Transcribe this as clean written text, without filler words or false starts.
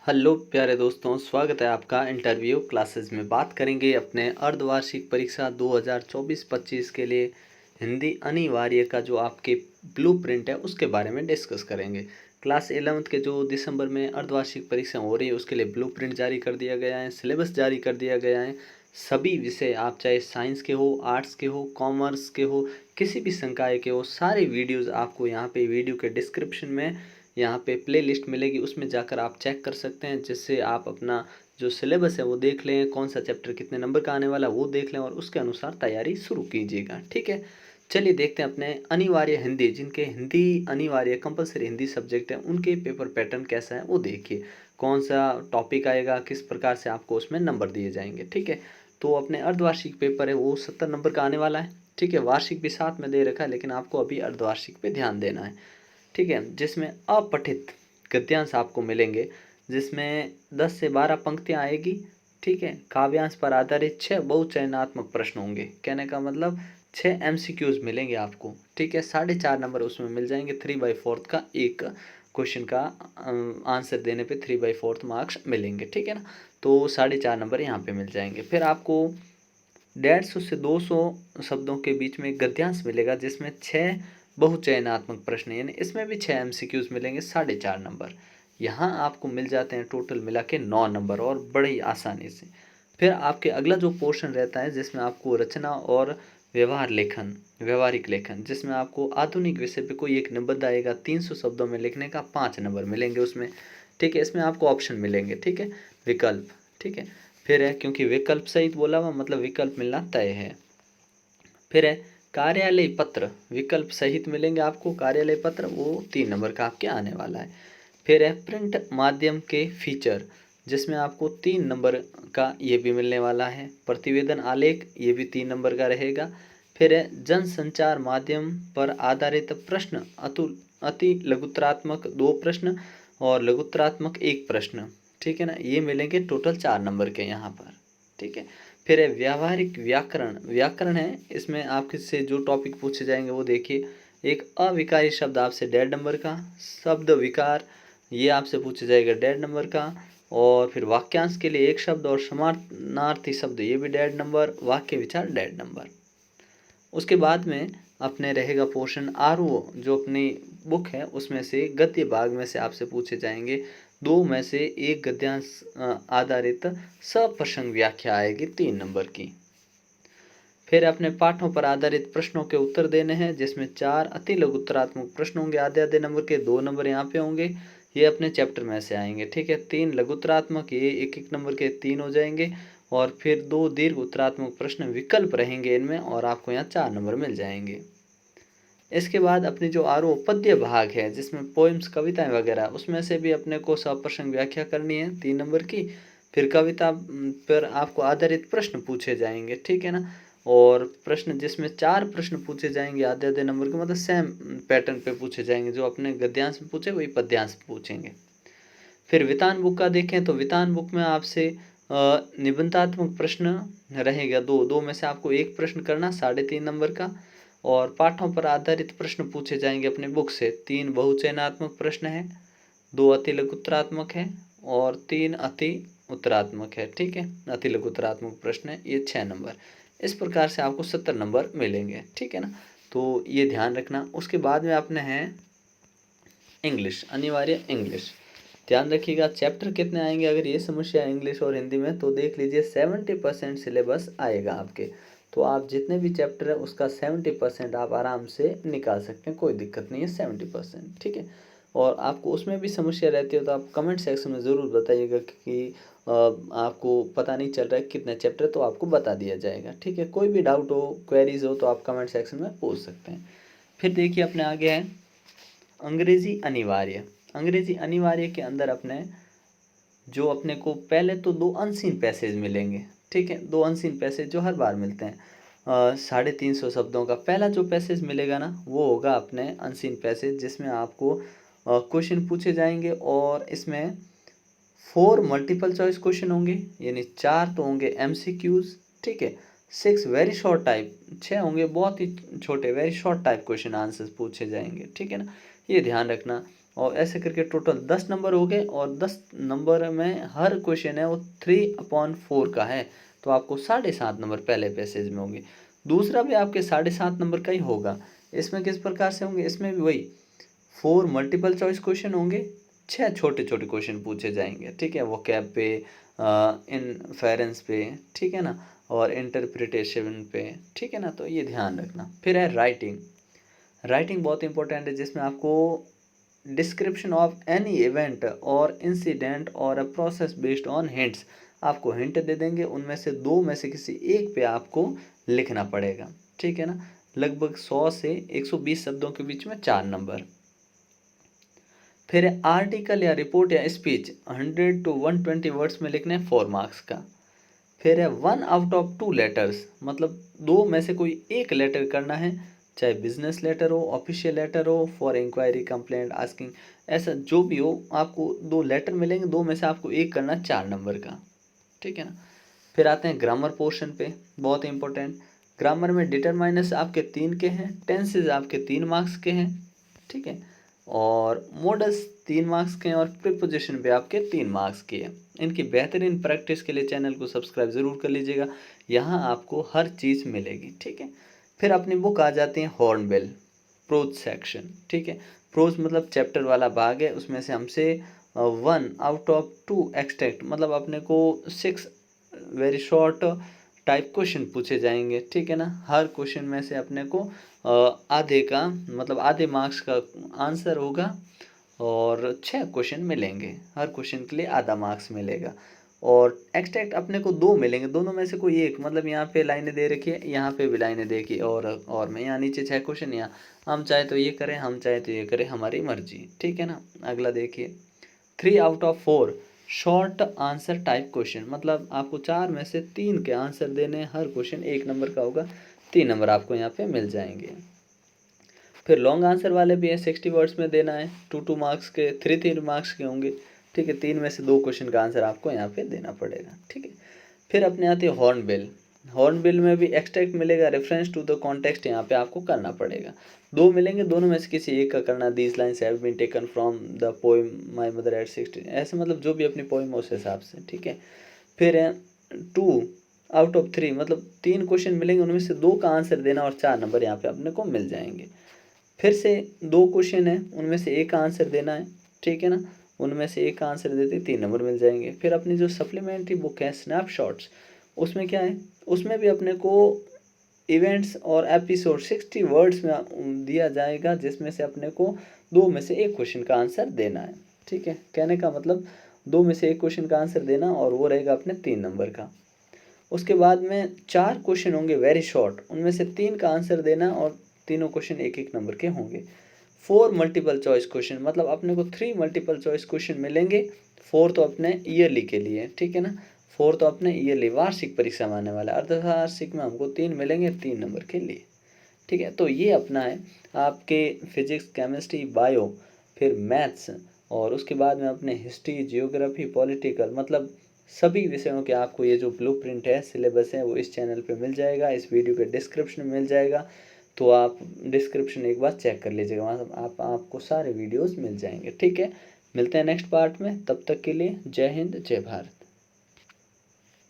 Hello प्यारे दोस्तों, स्वागत है आपका इंटरव्यू क्लासेस में। बात करेंगे अपने अर्धवार्षिक परीक्षा 2024-25 के लिए हिंदी अनिवार्य का जो आपके ब्लूप्रिंट है उसके बारे में डिस्कस करेंगे। क्लास 11th के जो दिसंबर में अर्धवार्षिक परीक्षा हो रही है उसके लिए ब्लूप्रिंट जारी कर दिया गया है, सिलेबस जारी कर दिया गया है। सभी विषय, आप चाहे साइंस के हो, आर्ट्स के हो, कॉमर्स के हो, किसी भी संकाय के हो, सारे वीडियोज़ आपको यहाँ पे वीडियो के डिस्क्रिप्शन में यहाँ पे प्ले लिस्ट मिलेगी, उसमें जाकर आप चेक कर सकते हैं, जिससे आप अपना जो सिलेबस है वो देख लें, कौन सा चैप्टर कितने नंबर का आने वाला वो देख लें और उसके अनुसार तैयारी शुरू कीजिएगा। ठीक है, चलिए देखते हैं अपने अनिवार्य हिंदी, जिनके हिंदी अनिवार्य कंपलसरी हिंदी सब्जेक्ट है उनके पेपर पैटर्न कैसा है वो देखिए। कौन सा टॉपिक आएगा, किस प्रकार से आपको उसमें नंबर दिए जाएंगे। ठीक है, तो अपने अर्धवार्षिक पेपर है वो 70 नंबर का आने वाला है। ठीक है, वार्षिक भी साथ में दे रखा है लेकिन आपको अभी अर्धवार्षिक पे ध्यान देना है। ठीक है, जिसमें अपठित गद्यांश आपको मिलेंगे, जिसमें 10 से 12 पंक्तियाँ आएगी। ठीक है, काव्यांश पर आधारित 6 बहुचयनात्मक प्रश्न होंगे। कहने का मतलब 6 MCQs मिलेंगे आपको। ठीक है, 4.5 नंबर उसमें मिल जाएंगे। 3/4 का एक क्वेश्चन का आंसर देने पे 3/4 मार्क्स मिलेंगे। ठीक है ना, तो 4.5 नंबर यहाँ पे मिल जाएंगे। फिर आपको 150 से 200 शब्दों के बीच में गद्यांश मिलेगा, जिसमें 6 बहुचयनात्मक प्रश्न, यानी इसमें भी 6 MCQs मिलेंगे, 4.5 नंबर। यहाँ आपको मिल जाते हैं टोटल मिला के 9 नंबर और बड़ी आसानी से। फिर आपके अगला जो पोर्शन रहता है जिसमें आपको रचना और व्यवहार लेखन, व्यवहारिक लेखन, जिसमें आपको आधुनिक विषय पे कोई एक निबंध आएगा 300 शब्दों में लिखने का, 5 नंबर मिलेंगे उसमें। ठीक है, इसमें आपको ऑप्शन मिलेंगे। ठीक है, विकल्प। ठीक है, फिर है, क्योंकि विकल्प सहित बोला हुआ मतलब विकल्प मिलना तय है। फिर है कार्यालय पत्र, विकल्प सहित मिलेंगे आपको कार्यालय पत्र, वो 3 नंबर का आपके आने वाला है। फिर है प्रिंट माध्यम के फीचर, जिसमें आपको 3 नंबर का ये भी मिलने वाला है। प्रतिवेदन आलेख, ये भी 3 नंबर का रहेगा। फिर है जनसंचार माध्यम पर आधारित प्रश्न, अति लघुत्रात्मक 2 प्रश्न और लघुत्रात्मक 1 प्रश्न। ठीक है ना, ये मिलेंगे टोटल 4 नंबर के यहाँ पर। ठीक है, फिर है व्यावहारिक व्याकरण, व्याकरण है, इसमें आपके से जो टॉपिक पूछे जाएंगे वो देखिए। एक अविकारी शब्द आपसे 1.5 नंबर का, शब्द विकार ये आपसे पूछा जाएगा 1.5 नंबर का, और फिर वाक्यांश के लिए एक शब्द और समानार्थी शब्द ये भी 1.5 नंबर, वाक्य विचार 1.5 नंबर। उसके बाद में अपने रहेगा पोर्शन RO, जो अपनी बुक है उसमें से गद्य भाग में से आपसे पूछे जाएंगे 2 में से 1 गद्यांश आधारित सप्रसंग व्याख्या आएगी 3 नंबर की। फिर अपने पाठों पर आधारित प्रश्नों के उत्तर देने हैं, जिसमें 4 अति लघुत्तरात्मक प्रश्न होंगे आधे आधे नंबर के, 2 नंबर यहाँ पे होंगे, ये अपने चैप्टर में से आएंगे। ठीक है, 3 लघुत्तरात्मक, ये 1-1 नंबर के 3 हो जाएंगे, और फिर 2 दीर्घ उत्तरात्मक प्रश्न विकल्प रहेंगे इनमें, और आपको यहाँ 4 नंबर मिल जाएंगे। इसके बाद अपनी जो RO पद्य भाग है, जिसमें पोइम्स कविताएं वगैरह, उसमें से भी अपने को सप्रसंग व्याख्या करनी है 3 नंबर की। फिर कविता पर आपको आधारित प्रश्न पूछे जाएंगे। ठीक है ना, और प्रश्न जिसमें 4 प्रश्न पूछे जाएंगे आधे आधे नंबर के, मतलब सेम पैटर्न पे पूछे जाएंगे, जो अपने गद्यांश में पूछे वही पद्यांश में पूछेंगे। फिर वितान बुक का देखें तो वितान बुक में आपसे निबंधात्मक प्रश्न रहेगा 2 में से आपको 1 प्रश्न करना 3.5 नंबर का, और पाठों पर आधारित प्रश्न पूछे जाएंगे अपने बुक से। 3 बहुचयनात्मक प्रश्न है, 2 अति लघुत्तरात्मक है और 3 अति उत्तरात्मक है। ठीक है, अति लघुत्तरात्मक प्रश्न है, ये 6 नंबर। इस प्रकार से आपको 70 नंबर मिलेंगे। ठीक है ना, तो ये ध्यान रखना। उसके बाद में आपने हैं इंग्लिश, अनिवार्य इंग्लिश। ध्यान रखिएगा चैप्टर कितने आएंगे, अगर ये समस्या है इंग्लिश और हिंदी में तो देख लीजिए 70% सिलेबस आएगा आपके। तो आप जितने भी चैप्टर है उसका 70% आप आराम से निकाल सकते हैं, कोई दिक्कत नहीं है, 70%। ठीक है, और आपको उसमें भी समस्या रहती है तो आप कमेंट सेक्शन में ज़रूर बताइएगा कि आपको पता नहीं चल रहा है कितने चैप्टर, तो आपको बता दिया जाएगा। ठीक है, कोई भी डाउट हो, क्वेरीज हो तो आप कमेंट सेक्शन में पूछ सकते हैं। फिर देखिए अपने आगे है अंग्रेजी अनिवार्य। अंग्रेजी अनिवार्य के अंदर अपने जो अपने को पहले तो 2 अनसीन पैसेज मिलेंगे। ठीक है, 2 अनसीन पैसेज जो हर बार मिलते हैं। 350 शब्दों का पहला जो पैसेज मिलेगा ना वो होगा अपने अनसीन पैसेज, जिसमें आपको क्वेश्चन पूछे जाएंगे, और इसमें 4 मल्टीपल चॉइस क्वेश्चन होंगे, यानी 4 तो होंगे MCQs। ठीक है, 6 वेरी शॉर्ट टाइप, 6 होंगे बहुत ही छोटे very short type question answers पूछे जाएंगे। ठीक है ना, ये ध्यान रखना। और ऐसे करके टोटल 10 नंबर हो गए, और 10 नंबर में हर क्वेश्चन है वो 3/4 का है, तो आपको 7.5 नंबर पहले पैसेज में होंगे। दूसरा भी आपके 7.5 नंबर का ही होगा। इसमें किस प्रकार से होंगे, इसमें भी वही 4 मल्टीपल चॉइस क्वेश्चन होंगे, 6 छोटे छोटे क्वेश्चन पूछे जाएंगे, ठीक है, वो कैप पे, इनफेरेंस पे, ठीक है ना, और इंटरप्रिटेशन पे, ठीक है ना, तो ये ध्यान रखना। फिर है राइटिंग। राइटिंग बहुत इंपॉर्टेंट है, जिसमें आपको डिस्क्रिप्शन ऑफ एनी इवेंट और इंसिडेंट और a process based on hints, आपको हिंट दे देंगे, उनमें से दो में से किसी एक पे आपको लिखना पड़ेगा, ठीक है ना। लगभग 100 से 120 शब्दों के बीच में 4 नंबर। फिर आर्टिकल या रिपोर्ट या स्पीच 100 to 120 वर्ड्स में लिखने 4 मार्क्स का। फिर है 1 आउट ऑफ 2 लेटर्स, मतलब दो में से कोई एक लेटर करना है, चाहे बिजनेस लेटर हो, ऑफिशियल लेटर हो, फॉर इंक्वायरी, कंप्लेंट, आस्किंग, ऐसा जो भी हो, आपको 2 लेटर मिलेंगे, दो में से आपको एक करना 4 नंबर का, ठीक है ना। फिर आते हैं ग्रामर पोर्शन पे, बहुत इंपॉर्टेंट। ग्रामर में डिटरमाइनर्स आपके 3 के हैं, टेंसेज आपके 3 मार्क्स के हैं, ठीक है, और मॉडल्स 3 मार्क्स के हैं, और प्रीपोजिशन पे आपके 3 मार्क्स के हैं। इनकी बेहतरीन प्रैक्टिस के लिए चैनल को सब्सक्राइब ज़रूर कर लीजिएगा, यहाँ आपको हर चीज़ मिलेगी, ठीक है। फिर अपनी बुक आ जाती है हॉर्नबिल, प्रोज सेक्शन, ठीक है। प्रोज मतलब चैप्टर वाला भाग है, उसमें से हमसे 1 आउट ऑफ 2 एक्सट्रैक्ट, मतलब अपने को 6 वेरी शॉर्ट टाइप क्वेश्चन पूछे जाएंगे, ठीक है ना। हर क्वेश्चन में से अपने को आधे का, मतलब आधे मार्क्स का आंसर होगा, और 6 क्वेश्चन मिलेंगे, हर क्वेश्चन के लिए आधा मार्क्स मिलेगा। और एक्सट्रैक्ट अपने को 2 मिलेंगे, दोनों में से कोई एक, मतलब यहाँ पे लाइनें दे रखी है, यहाँ पे भी लाइनें देखी, और मैं यहाँ नीचे 6 क्वेश्चन, यहाँ हम चाहे तो ये करें, हम चाहे तो ये करें, हमारी मर्जी, ठीक है ना। अगला देखिए 3 out of 4 short answer type question, मतलब आपको 4 में से 3 के आंसर देने हैं, हर क्वेश्चन 1 नंबर का होगा, 3 नंबर आपको यहाँ पे मिल जाएंगे। फिर लॉन्ग आंसर वाले भी है, 60 वर्ड्स में देना है, 2 मार्क्स के, 3 मार्क्स के होंगे, ठीक है। 3 में से 2 क्वेश्चन का आंसर आपको यहाँ पे देना पड़ेगा, ठीक है। फिर अपने आती है हॉर्नबिल। हॉर्नबिल में भी एक्सट्रैक्ट मिलेगा, रेफरेंस टू द कॉन्टेक्स्ट यहाँ पे आपको करना पड़ेगा, 2 मिलेंगे, दोनों में से किसी एक का करना। These lines have been taken from the poem my mother at 16, ऐसे मतलब जो भी अपनी पोएम है उस हिसाब से, ठीक है। फिर है 2 आउट ऑफ 3, मतलब 3 क्वेश्चन मिलेंगे, उनमें से 2 का आंसर देना, और 4 नंबर यहाँ पे अपने को मिल जाएंगे। फिर से 2 क्वेश्चन है, उनमें से एक का आंसर देना है, ठीक है ना, उनमें से एक का आंसर देते 3 नंबर मिल जाएंगे। फिर अपनी जो सप्लीमेंट्री बुक है स्नैपशॉट्स, उसमें क्या है, उसमें भी अपने को इवेंट्स और एपिसोड 60 वर्ड्स में दिया जाएगा, जिसमें से अपने को 2 में से एक क्वेश्चन का आंसर देना है, ठीक है। कहने का मतलब 2 में से एक क्वेश्चन का आंसर देना, और वो रहेगा अपने 3 नंबर का। उसके बाद में 4 क्वेश्चन होंगे वेरी शॉर्ट, उनमें से 3 का आंसर देना, और तीनों क्वेश्चन 1-1 नंबर के होंगे। 4 मल्टीपल चॉइस क्वेश्चन, मतलब अपने को 3 मल्टीपल चॉइस क्वेश्चन मिलेंगे, 4 तो अपने ईयरली के लिए, ठीक है ना, 4 तो अपने ईयरली वार्षिक परीक्षा में आने वाला है। अर्धवार्षिक में हमको 3 मिलेंगे, 3 नंबर के लिए, ठीक है। तो ये अपना है आपके फिजिक्स, केमिस्ट्री, बायो, फिर मैथ्स, और उसके बाद में अपने हिस्ट्री, जियोग्राफी, पॉलिटिकल, मतलब सभी विषयों के आपको ये जो ब्लूप्रिंट है, सिलेबस है, वो इस चैनल पे मिल जाएगा, इस वीडियो के डिस्क्रिप्शन में मिल जाएगा। तो आप डिस्क्रिप्शन एक बार चेक कर लीजिएगा, वहाँ आपको सारे वीडियोस मिल जाएंगे, ठीक है। मिलते हैं नेक्स्ट पार्ट में, तब तक के लिए जय हिंद, जय भारत।